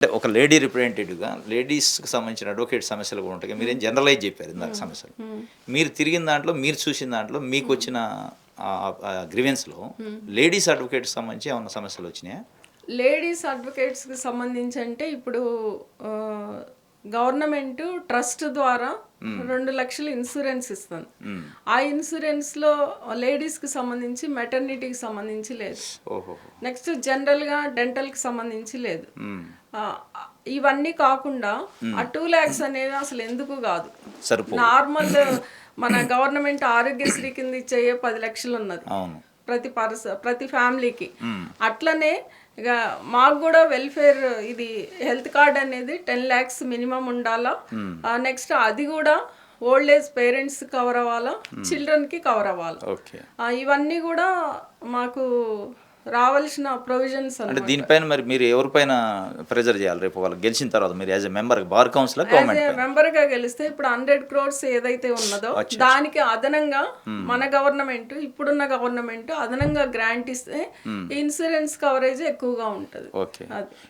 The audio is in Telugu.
అంటే ఒక లేడీ రిప్రజెంటేటివ్గా లేడీస్కి సంబంధించిన అడ్వకేట్ సమస్యలు కూడా ఉంటాయి. మీరేం జనరలైజ్ చెప్పారు ఇందాక సమస్యలు. మీరు తిరిగిన దాంట్లో, మీరు చూసిన దాంట్లో మీకు వచ్చిన గ్రీవెన్స్లో లేడీస్ అడ్వకేట్కి సంబంధించి ఏమన్నా సమస్యలు వచ్చినాయా? లేడీస్ అడ్వకేట్స్కి సంబంధించి అంటే ఇప్పుడు గవర్నమెంట్ ట్రస్ట్ ద్వారా 2 లక్షలు ఇన్సూరెన్స్ ఇస్తుంది. ఆ ఇన్సూరెన్స్లో లేడీస్కి సంబంధించి మెటర్నిటీకి సంబంధించి లేదు. నెక్స్ట్ జనరల్గా డెంటల్కి సంబంధించి లేదు. ఇవన్నీ కాకుండా ఆ 2 lakhs అనేది అసలు ఎందుకు కాదు, నార్మల్ మన గవర్నమెంట్ ఆరోగ్యశ్రీ కింద ఇచ్చే 10 లక్షలు ఉన్నది ప్రతి ఫ్యామిలీకి. అట్లనే ఇక మాకు కూడా వెల్ఫేర్ ఇది హెల్త్ కార్డ్ అనేది 10 lakhs మినిమం ఉండాలా. నెక్స్ట్ అది కూడా ఓల్డ్ ఏజ్ పేరెంట్స్ కవర్ అవ్వాలా, చిల్డ్రన్కి కవర్ అవ్వాలి. ఇవన్నీ కూడా మాకు రావాల్సిన ప్రొవిజన్స్. అంటే దీనిపైన మరి మీరు ఎవరిపైన ప్రెజర్ చేయాలి రేపు వాళ్ళు గెలిచిన తర్వాత? మీరు as a member, bar councillor, government మెంబర్గా గెలిస్తే ఇప్పుడు 100 crores ఏదైతే ఉన్నదో దానికి అదనంగా మన గవర్నమెంట్, ఇప్పుడున్న గవర్నమెంట్ అదనంగా గ్రాంట్ ఇస్తే ఇన్సూరెన్స్ కవరేజ్ ఎక్కువగా ఉంటుంది.